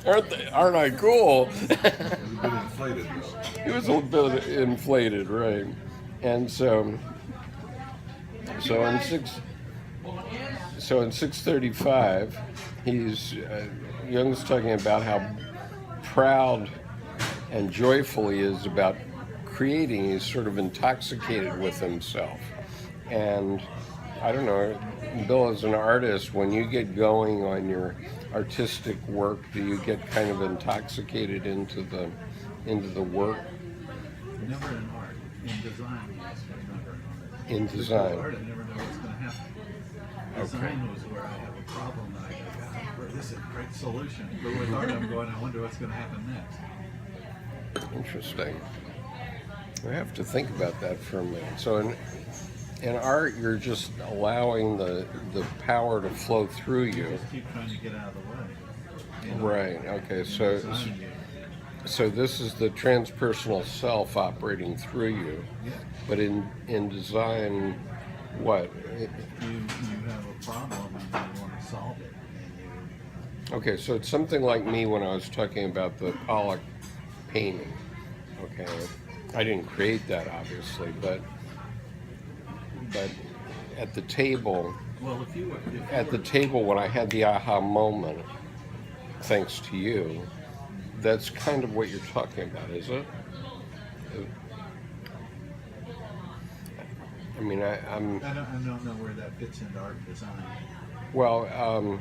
Aren't I cool? It was a bit inflated, though. It was a bit inflated, right? And so in six, so in 635, he's Jung's talking about how proud and joyful he is about creating. He's sort of intoxicated with himself, and I don't know, Bill, as an artist, when you get going on your artistic work, do you get kind of intoxicated into the work? Never in art. In design, yes, but never in art. In With design. art, I never know what's going to happen. Design was where I have a problem and I go, God, this is a great solution. But with art, I'm going, I wonder what's going to happen next. Interesting. We have to think about that for a minute. So in art, you're just allowing the power to flow through You you. just keep trying to get out of the way. You know, Right. Okay. in So design, so this is the transpersonal self operating through you. yeah, But in design, what? you have a problem and you want to solve it. And you, Okay, so it's something like me when I was talking about the Pollock painting. Okay, I didn't create that obviously, but at the table, well, if you were, at the table when I had the aha moment, thanks to you, that's kind of what you're talking about, is it? I mean, I'm I don't know where that fits into art and design. well.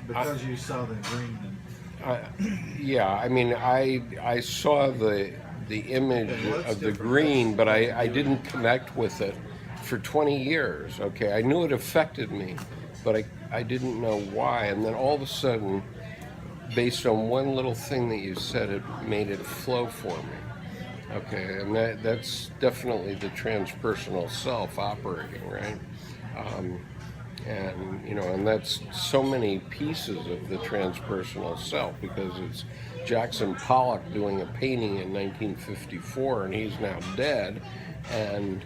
Because you saw the green and Yeah, I mean, I saw the image Okay, well, that's of the different. green, but I didn't connect with it for 20 years. Okay, I knew it affected me, but I didn't know why. And then all of a sudden, based on one little thing that you said, it made it flow for me. Okay, and that's definitely the transpersonal self operating, right? And and that's so many pieces of the transpersonal self, because it's Jackson Pollock doing a painting in 1954 and he's now dead, and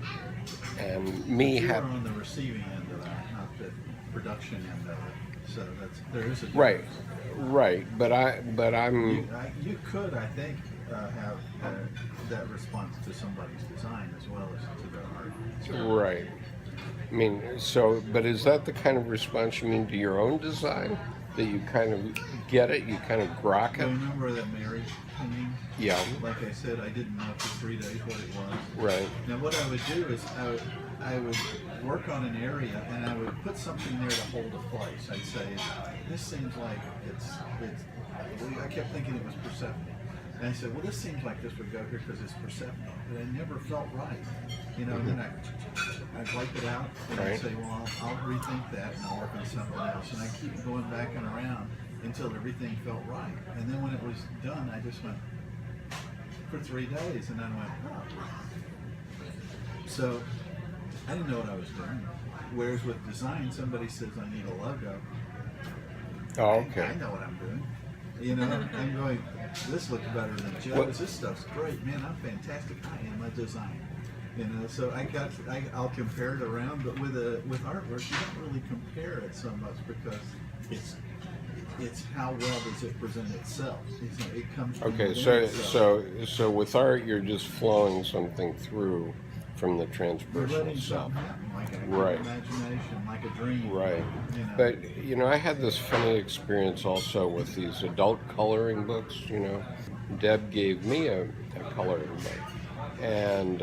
me you were have on the receiving end of that, not the production end of it. So there is a right, difference. but I'm You could, I think, have that response to somebody's design as well as to their art. right. I mean, so, but is that the kind of response you mean to your own design? That you kind of get it, you kind of grok Do you it? remember that marriage painting? Yeah, Like I said, I didn't know for 3 days what it was. right. Now what I would do is I would work on an area and I would put something there to hold a place. I'd say, this seems like it's I kept thinking it was Persephone. And I said, well, this seems like this would go here because it's Persephone, but it never felt right. And then I'd wipe it out and I'd Right. say, well, I'll rethink that and I'll work on something else. And I keep going back and around until everything felt right. And then when it was done, I just went for 3 days and then I went, oh. So I didn't know what I was doing. Whereas with design, somebody says I need a logo. Oh, okay. I know what I'm doing. I'm going, this looks better than Joe's. What- This stuff's great, man. I'm fantastic. I am a designer. So I'll compare it around, but with artwork, you don't really compare it so much because it's how well does it present itself. It comes from Okay, within so itself. so with art, you're just flowing something through from the You're letting transpersonal self. something happen, like an Right. imagination, like a dream. Right. You know. But I had this funny experience also with these adult coloring books. Deb gave me a coloring book, and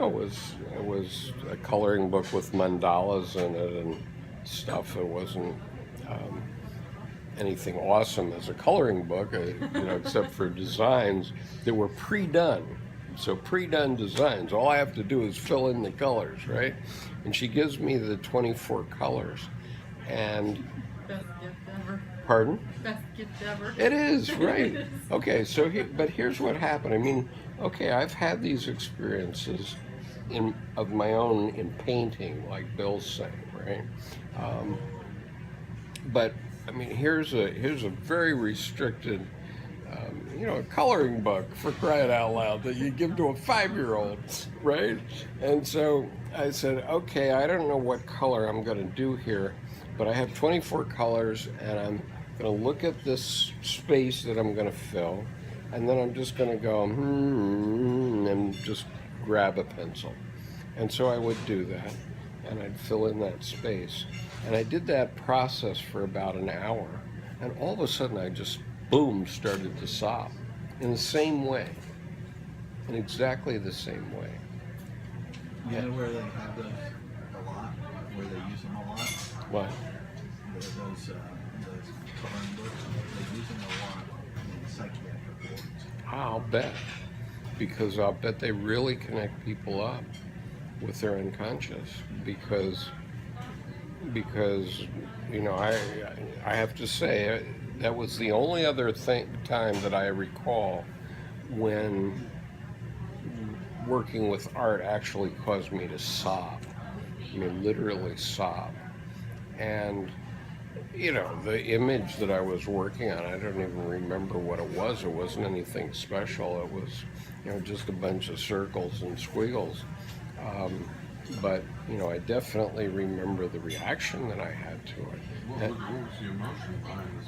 it was a coloring book with mandalas in it and stuff. It wasn't anything awesome as a coloring book, except for designs that were pre-done. So pre-done designs. All I have to do is fill in the colors, right? And she gives me the 24 colors, and Best gift ever. pardon? Best gift ever. It is, right. Okay, so but here's what happened. I mean, okay, I've had these experiences of my own in painting, like Bill's saying, right? But I mean, here's a very restricted, a coloring book, for crying out loud, that you give to a 5-year-old, right? And so I said, okay, I don't know what color I'm going to do here, but I have 24 colors, and I'm going to look at this space that I'm going to fill, and then I'm just going to go, and just grab a pencil. And so I would do that, and I'd fill in that space. And I did that process for about an hour, and all of a sudden I just, boom, started to sob in the same way, in exactly the same way. You know where they have those a lot? Where they use them a lot? What? Those coloring books, they use them a lot in psychiatric wards. I'll bet. Because I'll bet they really connect people up with their unconscious. Because you know, I have to say, that was the only other time that I recall when working with art actually caused me to sob. I mean, literally sob. And you know, the image that I was working on, I don't even remember what it was. It wasn't anything special. It was, you know, just a bunch of circles and squiggles. But, you know, I definitely remember the reaction that I had to it. What was the emotion behind the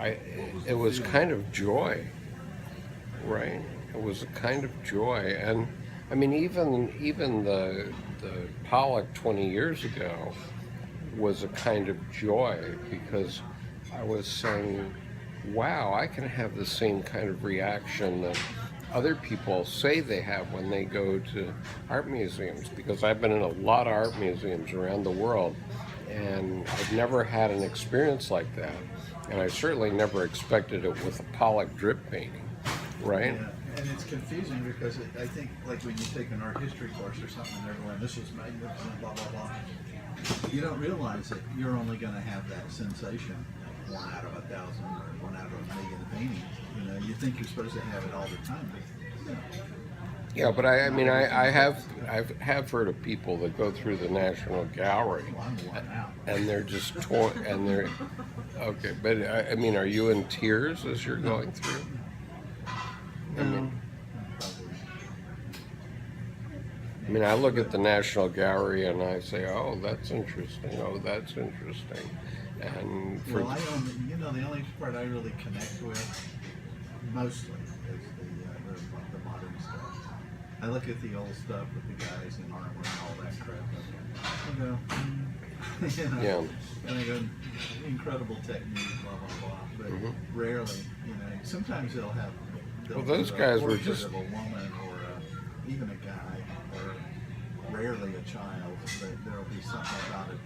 song? It was kind of joy, right? It was a kind of joy. And, I mean, even the Pollock 20 years ago was a kind of joy, because I was saying, wow, I can have the same kind of reaction that other people say they have when they go to art museums, because I've been in a lot of art museums around the world, and I've never had an experience like that, and I certainly never expected it with a Pollock drip painting, right? Yeah. And it's confusing because I think, like when you take an art history course or something, and they're going, this is magnificent, blah, blah, blah. You don't realize that you're only going to have that sensation 1 out of 1,000 or 1 out of 1,000,000 paintings. You know, you think you're supposed to have it all the time, but Yeah, but I mean, I have heard of people that go through the National Gallery, well, I'm worn out. and they're just torn, and they're, okay, but I mean, are you in tears as you're going through? I mean, I look at the National Gallery and I say, oh, that's interesting, oh, that's interesting. And for, Well, the only part I really connect with mostly is the modern stuff. I look at the old stuff with the guys in armor and all that crap. I go, you know, yeah. and I go, incredible technique, blah blah blah. But rarely, you know, sometimes they'll Well, those do a guys were portrait just- of a woman or even a guy or rarely a child. But there'll be something about it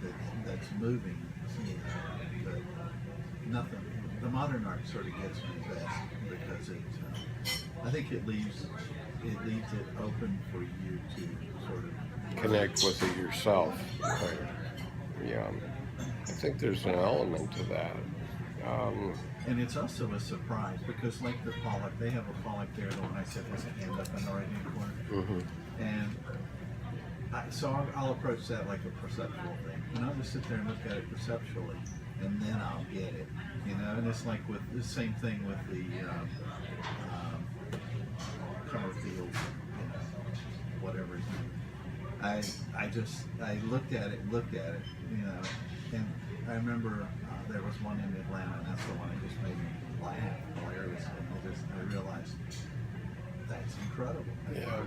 that's moving, you know, but nothing. The modern art sort of gets me best because I think it leaves it open for you to sort of connect with it yourself. Right. Yeah, I think there's an element to that. And it's also a surprise because, like the Pollock, they have a Pollock there, the one I said has a hand up in the right hand corner. And so I'll approach that like a perceptual thing. And I'll just sit there and look at it perceptually, and then I'll get it. You know, and it's like with the same thing with the Conover, you know, whatever his name. I looked at it, you know, and I remember there was one in Atlanta, and that's the one that just made me laugh hilariously. I realized that's incredible. Yeah.